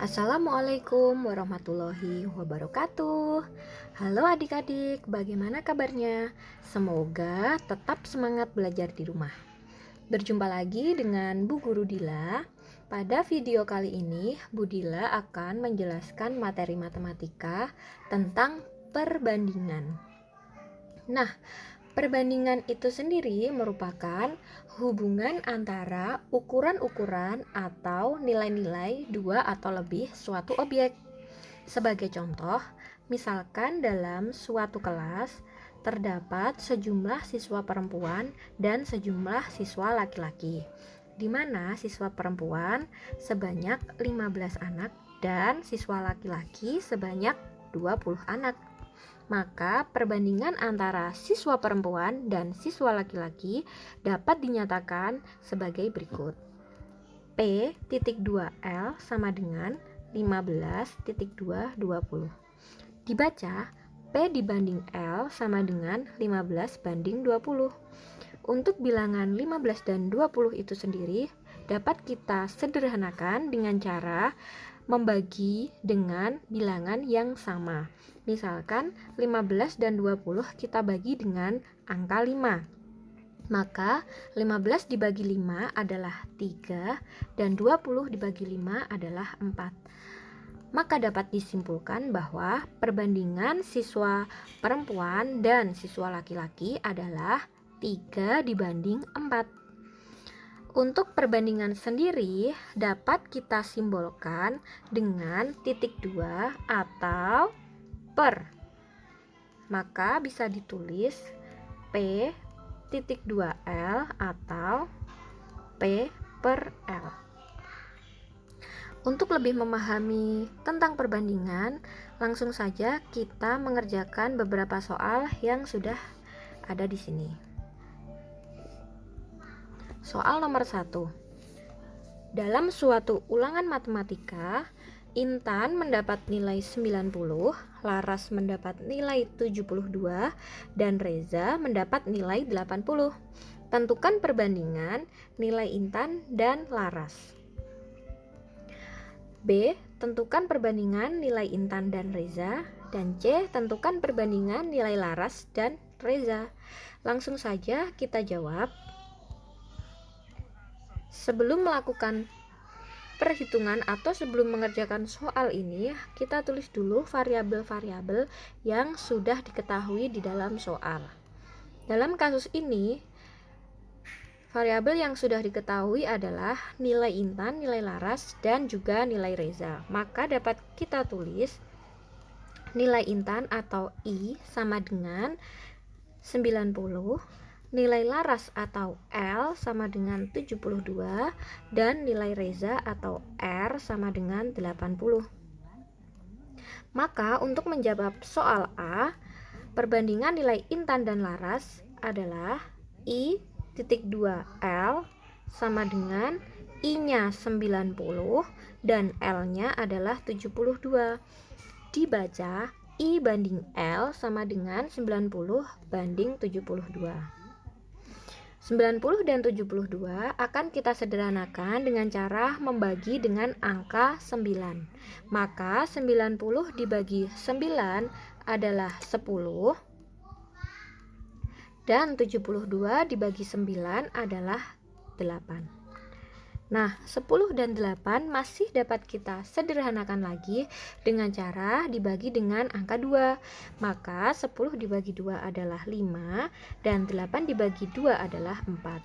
Assalamualaikum warahmatullahi wabarakatuh. Halo adik-adik, bagaimana kabarnya? Semoga tetap semangat belajar di rumah. Berjumpa lagi dengan Bu Guru Dila. Pada video kali ini, Bu Dila akan menjelaskan materi matematika tentang perbandingan. Nah, perbandingan itu sendiri merupakan hubungan antara ukuran-ukuran atau nilai-nilai dua atau lebih suatu objek. Sebagai contoh, misalkan dalam suatu kelas terdapat sejumlah siswa perempuan dan sejumlah siswa laki-laki, di mana siswa perempuan sebanyak 15 anak dan siswa laki-laki sebanyak 20 anak. Maka perbandingan antara siswa perempuan dan siswa laki-laki dapat dinyatakan sebagai berikut. P.2L sama dengan 15.220. Dibaca, P dibanding L sama dengan 15 banding 20. Untuk bilangan 15 dan 20 itu sendiri dapat kita sederhanakan dengan cara membagi dengan bilangan yang sama. Misalkan 15 dan 20 kita bagi dengan angka 5. Maka 15 dibagi 5 adalah 3 dan 20 dibagi 5 adalah 4. Maka dapat disimpulkan bahwa perbandingan siswa perempuan dan siswa laki-laki adalah 3 dibanding 4. Untuk perbandingan sendiri dapat kita simbolkan dengan titik 2 atau per. Maka bisa ditulis P titik 2L atau P per L. Untuk lebih memahami tentang perbandingan, langsung saja kita mengerjakan beberapa soal yang sudah ada di sini. Soal nomor 1. Dalam suatu ulangan matematika, Intan mendapat nilai 90, Laras mendapat nilai 72, dan Reza mendapat nilai 80. Tentukan perbandingan nilai Intan dan Laras. B. Tentukan perbandingan nilai Intan dan Reza. Dan C. Tentukan perbandingan nilai Laras dan Reza. Langsung saja kita jawab. Sebelum melakukan perhitungan atau sebelum mengerjakan soal ini, kita tulis dulu variabel-variabel yang sudah diketahui di dalam soal. Dalam kasus ini, variabel yang sudah diketahui adalah nilai Intan, nilai Laras, dan juga nilai Reza. Maka dapat kita tulis nilai Intan atau I sama dengan 90, nilai Laras atau L sama dengan 72, dan nilai Reza atau R sama dengan 80. Maka untuk menjawab soal A, perbandingan nilai Intan dan Laras adalah I.2L sama dengan I-nya 90 dan L-nya adalah 72. Dibaca I banding L sama dengan 90 banding 72. 90 dan 72 akan kita sederhanakan dengan cara membagi dengan angka 9. Maka 90 dibagi 9 adalah 10 dan 72 dibagi 9 adalah 8. Nah, 10 dan 8 masih dapat kita sederhanakan lagi dengan cara dibagi dengan angka 2. Maka 10 dibagi 2 adalah 5 dan 8 dibagi 2 adalah 4.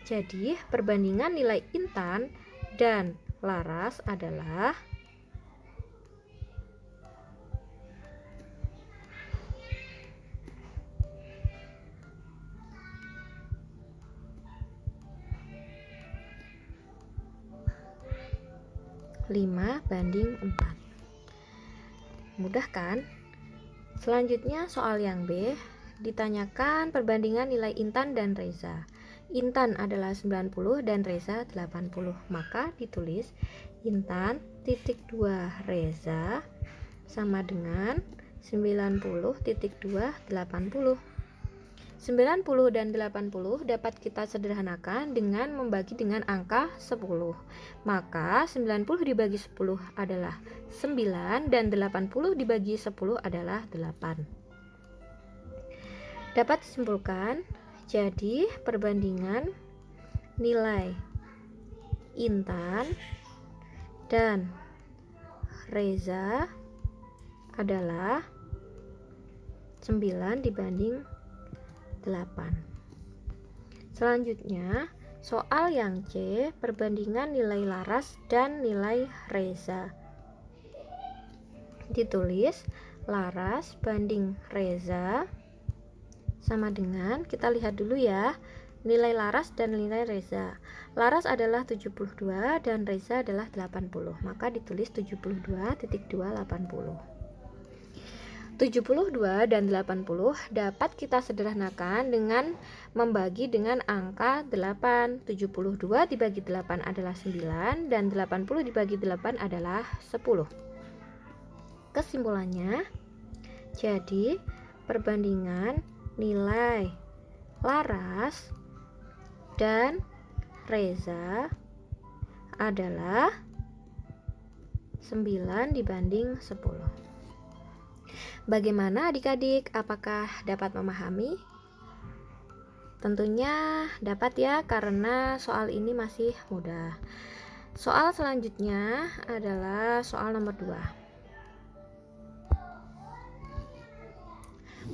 Jadi, perbandingan nilai Intan dan Laras adalah 5 banding 4. Mudah kan? Selanjutnya soal yang B, ditanyakan perbandingan nilai Intan dan Reza. Intan adalah 90 dan Reza 80. Maka ditulis Intan titik 2 Reza sama dengan 90 titik 2 80. 90 dan 80 dapat kita sederhanakan dengan membagi dengan angka 10. Maka 90 dibagi 10 adalah 9 dan 80 dibagi 10 adalah 8. Dapat disimpulkan, jadi perbandingan nilai Intan dan Reza adalah 9 dibanding 8. Selanjutnya, soal yang C, perbandingan nilai Laras dan nilai Reza. Ditulis Laras banding Reza sama dengan, kita lihat dulu ya, nilai Laras dan nilai Reza. Laras adalah 72 dan Reza adalah 80. Maka ditulis 72.280. 72 dan 80 dapat kita sederhanakan dengan membagi dengan angka 8. 72 dibagi 8 adalah 9 dan 80 dibagi 8 adalah 10. Kesimpulannya, jadi perbandingan nilai Laras dan Reza adalah 9 dibanding 10. Bagaimana adik-adik? Apakah dapat memahami? Tentunya dapat ya, karena soal ini masih mudah. Soal selanjutnya adalah soal nomor 2.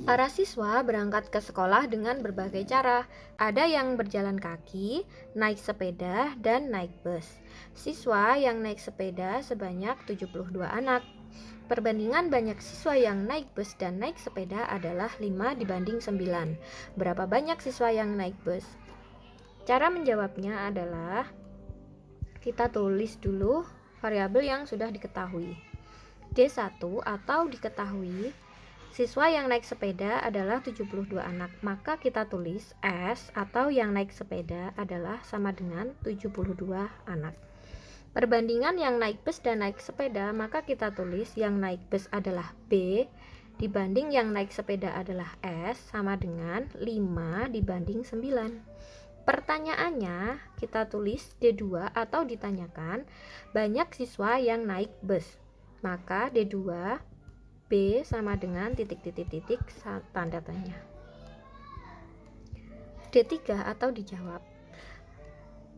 Para siswa berangkat ke sekolah dengan berbagai cara. Ada yang berjalan kaki, naik sepeda, dan naik bus. Siswa yang naik sepeda sebanyak 72 anak. Perbandingan banyak siswa yang naik bus dan naik sepeda adalah 5 dibanding 9. Berapa banyak siswa yang naik bus? Cara menjawabnya adalah kita tulis dulu variabel yang sudah diketahui. D1 atau diketahui siswa yang naik sepeda adalah 72 anak. Maka kita tulis S atau yang naik sepeda adalah sama dengan 72 anak. Perbandingan yang naik bus dan naik sepeda, maka kita tulis yang naik bus adalah B dibanding yang naik sepeda adalah S sama dengan 5 dibanding 9. Pertanyaannya kita tulis D2 atau ditanyakan banyak siswa yang naik bus. Maka D2 B sama dengan titik-titik-titik tanda tanya. D3 atau dijawab.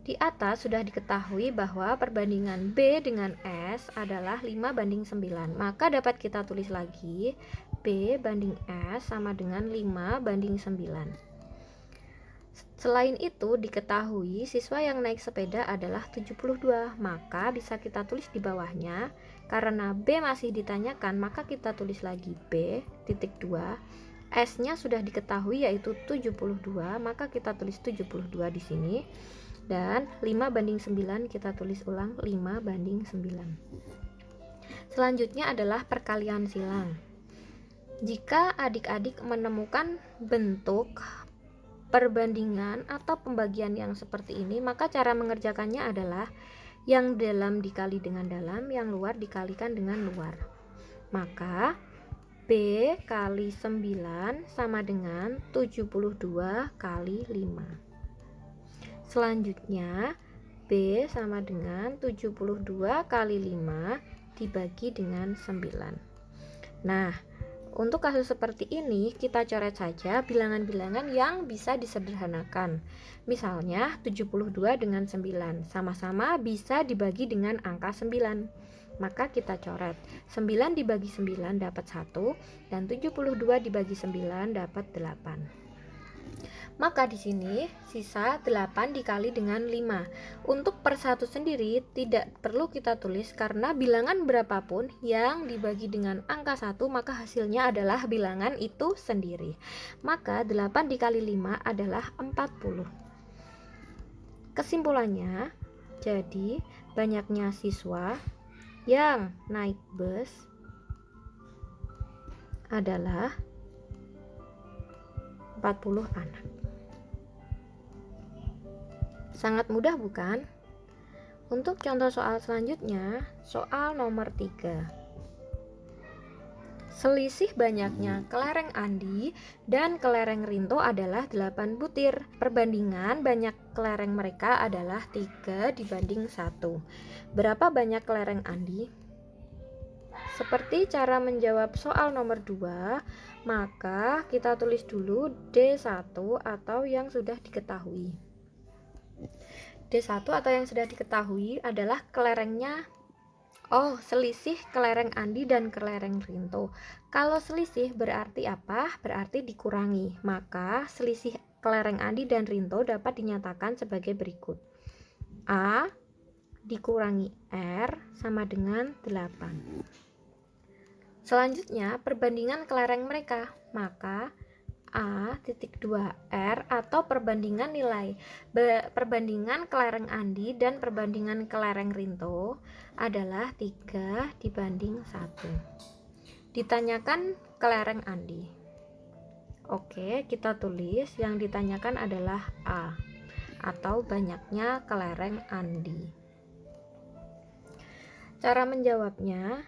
Di atas sudah diketahui bahwa perbandingan B dengan S adalah 5 banding 9. Maka dapat kita tulis lagi B banding S sama dengan 5 banding 9. Selain itu diketahui siswa yang naik sepeda adalah 72. Maka bisa kita tulis di bawahnya, karena B masih ditanyakan maka kita tulis lagi B titik 2. S-nya sudah diketahui yaitu 72, maka kita tulis 72 di sini. Dan 5 banding 9 kita tulis ulang 5 banding 9. Selanjutnya adalah perkalian silang. Jika adik-adik menemukan bentuk perbandingan atau pembagian yang seperti ini, maka cara mengerjakannya adalah yang dalam dikali dengan dalam, yang luar dikalikan dengan luar. Maka B kali 9 sama dengan 72 kali 5. Selanjutnya B sama dengan 72 kali 5 dibagi dengan 9. Nah, untuk kasus seperti ini kita coret saja bilangan-bilangan yang bisa disederhanakan. Misalnya 72 dengan 9 sama-sama bisa dibagi dengan angka 9. Maka kita coret 9 dibagi 9 dapat 1 dan 72 dibagi 9 dapat 8. Maka di sini sisa 8 dikali dengan 5. Untuk per 1 sendiri tidak perlu kita tulis karena bilangan berapapun yang dibagi dengan angka 1 maka hasilnya adalah bilangan itu sendiri. Maka 8 dikali 5 adalah 40. Kesimpulannya, jadi banyaknya siswa yang naik bus adalah 40 anak. Sangat mudah bukan? Untuk contoh soal selanjutnya, soal nomor 3. Selisih banyaknya kelereng Andi dan kelereng Rinto adalah 8 butir. Perbandingan banyak kelereng mereka adalah 3 dibanding 1. Berapa banyak kelereng Andi? Seperti cara menjawab soal nomor 2, maka kita tulis dulu D1 atau yang sudah diketahui. D1 atau yang sudah diketahui adalah kelerengnya. Selisih kelereng Andi dan kelereng Rinto. Kalau selisih berarti apa? Berarti dikurangi. Maka selisih kelereng Andi dan Rinto dapat dinyatakan sebagai berikut. A dikurangi R sama dengan 8. Selanjutnya, perbandingan kelereng mereka. Maka A.2R atau perbandingan nilai perbandingan kelereng Andi dan perbandingan kelereng Rinto adalah 3 dibanding 1. Ditanyakan kelereng Andi. Oke, kita tulis yang ditanyakan adalah A atau banyaknya kelereng Andi. Cara menjawabnya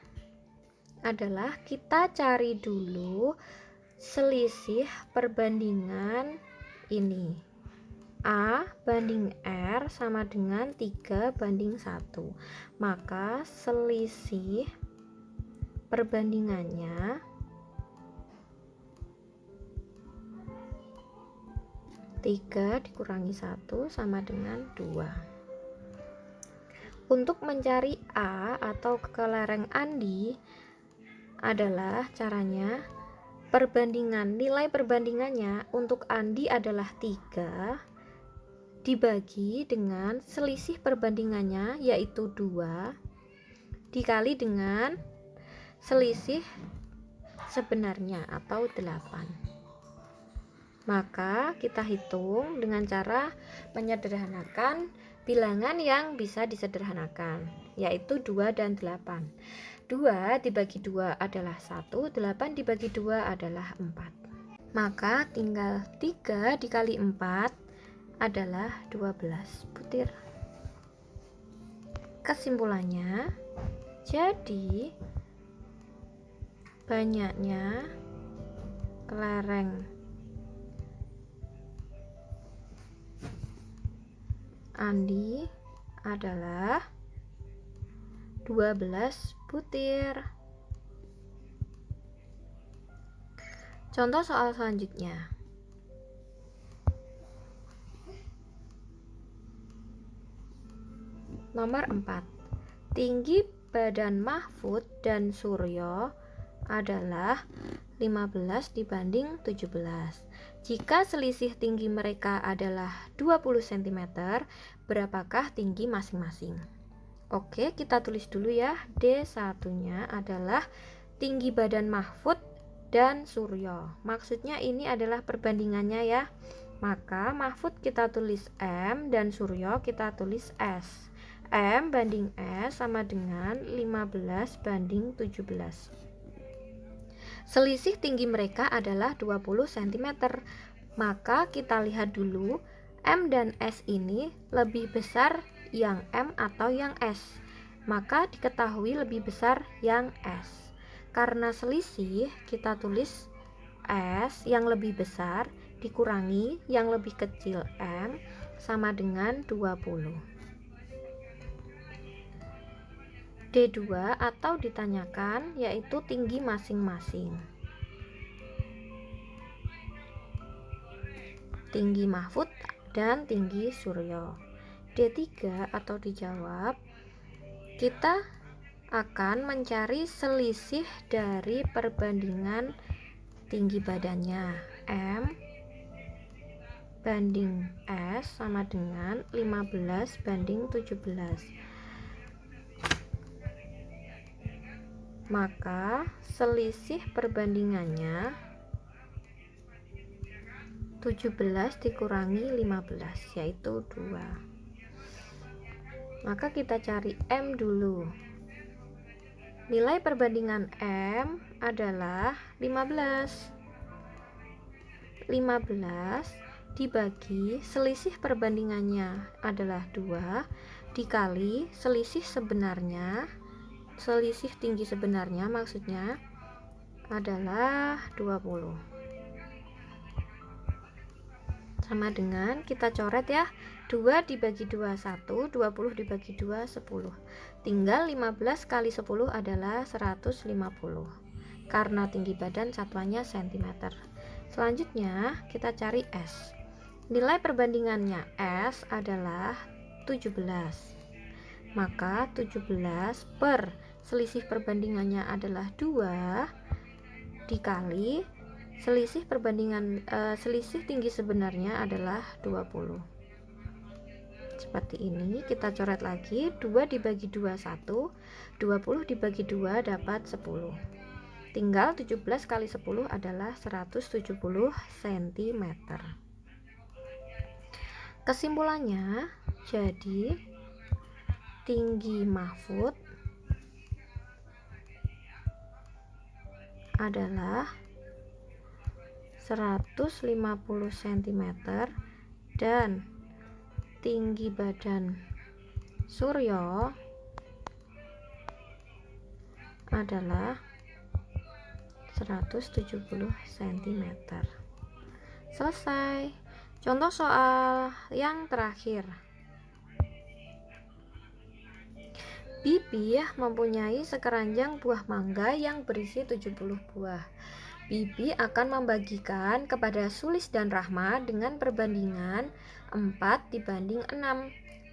adalah kita cari dulu selisih perbandingan ini. A banding R sama dengan 3 banding 1. Maka selisih perbandingannya 3 dikurangi 1 sama dengan 2. Untuk mencari A atau kelereng Andi adalah caranya nilai perbandingannya untuk Andi adalah 3 dibagi dengan selisih perbandingannya yaitu 2 dikali dengan selisih sebenarnya atau 8. Maka kita hitung dengan cara menyederhanakan bilangan yang bisa disederhanakan, yaitu 2 dan 8. 2 dibagi 2 adalah 1, 8 dibagi 2 adalah 4. Maka tinggal 3 dikali 4 adalah 12 butir. Kesimpulannya, jadi banyaknya kelereng Andi adalah 12 butir. Contoh soal selanjutnya. Nomor 4. Tinggi badan Mahfud dan Suryo adalah 15 dibanding 17. Jika selisih tinggi mereka adalah 20 cm, berapakah tinggi masing-masing? Oke, kita tulis dulu ya. D1-nya adalah tinggi badan Mahfud dan Suryo. Maksudnya ini adalah perbandingannya ya. Maka Mahfud kita tulis M dan Suryo kita tulis S. M banding S sama dengan 15 banding 17. Selisih tinggi mereka adalah 20 cm. Maka kita lihat dulu M dan S ini lebih besar yang M atau yang S. Maka diketahui lebih besar yang S. Karena selisih, kita tulis S yang lebih besar dikurangi yang lebih kecil M sama dengan 20. D2 atau ditanyakan yaitu tinggi masing-masing. Tinggi Mahfud dan tinggi Suryo. D3 atau dijawab, kita akan mencari selisih dari perbandingan tinggi badannya. M banding S sama dengan 15 banding 17. Maka selisih perbandingannya 17 dikurangi 15 yaitu 2. Maka kita cari M dulu. Nilai perbandingan M adalah 15. 15 dibagi selisih perbandingannya adalah 2 dikali selisih sebenarnya, selisih tinggi sebenarnya maksudnya adalah 20. Sama dengan kita coret ya, 2 dibagi 2 1, 20 dibagi 2 10. Tinggal 15 kali 10 adalah 150. Karena tinggi badan satuannya cm. Selanjutnya kita cari S. Nilai perbandingannya S adalah 17. Maka 17 per selisih perbandingannya adalah 2 dikali selisih perbandingan selisih tinggi sebenarnya adalah 20. Seperti ini, kita coret lagi, 2 dibagi 2 1, 20 dibagi 2 dapat 10. Tinggal 17 kali 10 adalah 170 cm. Kesimpulannya, jadi tinggi Mahfud adalah 150 cm dan tinggi badan Suryo adalah 170 cm. Selesai. Contoh soal yang terakhir. Bibi mempunyai sekeranjang buah mangga yang berisi 70 buah. Bibi akan membagikan kepada Sulis dan Rahma dengan perbandingan 4 dibanding 6.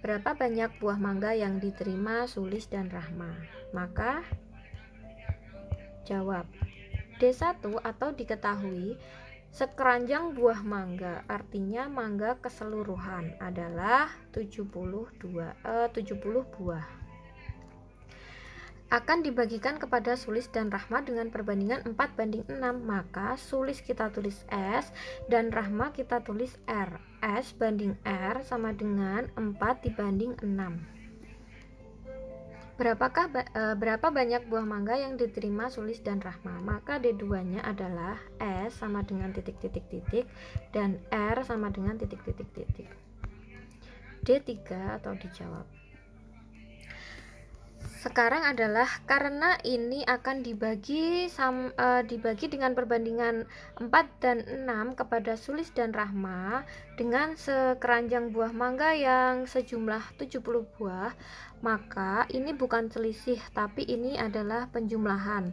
Berapa banyak buah mangga yang diterima Sulis dan Rahma? Maka jawab. D1 atau diketahui sekeranjang buah mangga, artinya mangga keseluruhan adalah 70 buah. Akan dibagikan kepada Sulis dan Rahma dengan perbandingan 4 banding 6. Maka Sulis kita tulis S dan Rahma kita tulis R. S banding R sama dengan 4 dibanding 6. Berapa banyak buah mangga yang diterima Sulis dan Rahma? Maka D2-nya adalah S sama dengan titik-titik-titik dan R sama dengan titik-titik-titik. D3 atau dijawab. Sekarang adalah karena ini akan dibagi dengan perbandingan 4 dan 6 kepada Sulis dan Rahma dengan sekeranjang buah mangga yang sejumlah 70 buah, maka ini bukan selisih tapi ini adalah penjumlahan,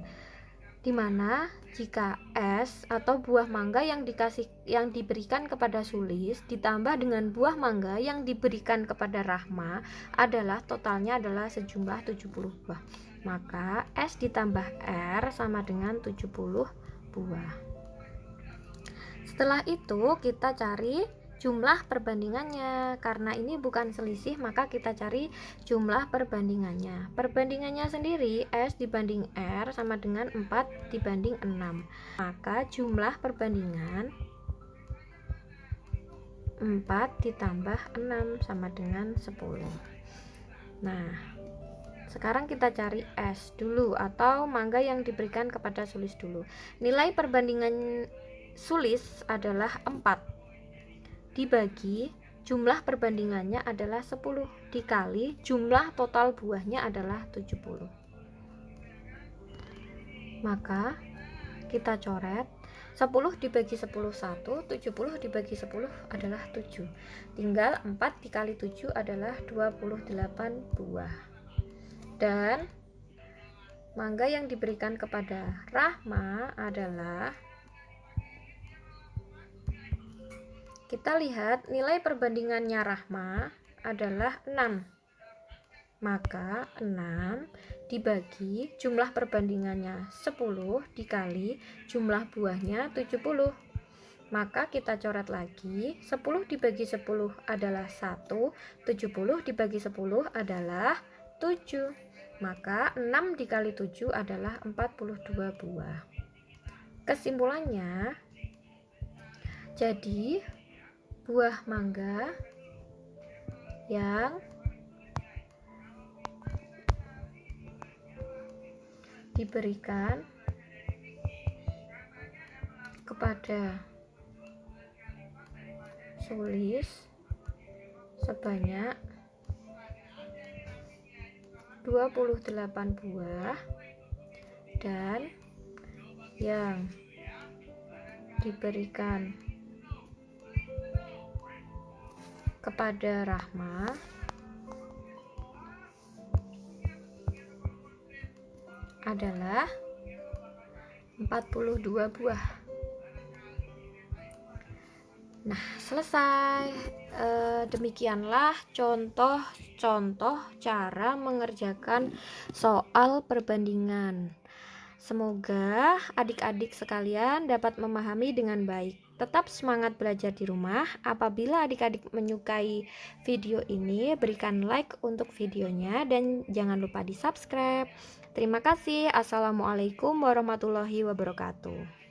dimana jika S atau buah mangga yang diberikan kepada Sulis ditambah dengan buah mangga yang diberikan kepada Rahma adalah totalnya adalah sejumlah 70 buah, maka S ditambah R sama dengan 70 buah. Setelah itu kita cari jumlah perbandingannya. Karena ini bukan selisih, maka kita cari jumlah perbandingannya. Perbandingannya sendiri S dibanding R sama dengan 4 dibanding 6. Maka jumlah perbandingan 4 ditambah 6 sama dengan 10. Nah, sekarang kita cari S dulu atau mangga yang diberikan kepada Sulis dulu. Nilai perbandingan Sulis adalah 4 dibagi jumlah perbandingannya adalah 10 dikali jumlah total buahnya adalah 70. Maka kita coret 10 dibagi 10 1, 70 dibagi 10 adalah 7. Tinggal 4 dikali 7 adalah 28 buah. Dan mangga yang diberikan kepada Rahma adalah, kita lihat nilai perbandingannya Rahma adalah 6. Maka 6 dibagi jumlah perbandingannya 10 dikali jumlah buahnya 70. Maka kita coret lagi, 10 dibagi 10 adalah 1, 70 dibagi 10 adalah 7. Maka 6 dikali 7 adalah 42 buah. Kesimpulannya, jadi buah mangga yang diberikan kepada Sulis sebanyak 28 buah dan yang diberikan kepada Rahma adalah 42 buah. Nah, selesai. Demikianlah contoh-contoh cara mengerjakan soal perbandingan. Semoga adik-adik sekalian dapat memahami dengan baik. Tetap semangat belajar di rumah. Apabila adik-adik menyukai video ini, berikan like untuk videonya dan jangan lupa di subscribe. Terima kasih. Assalamualaikum warahmatullahi wabarakatuh.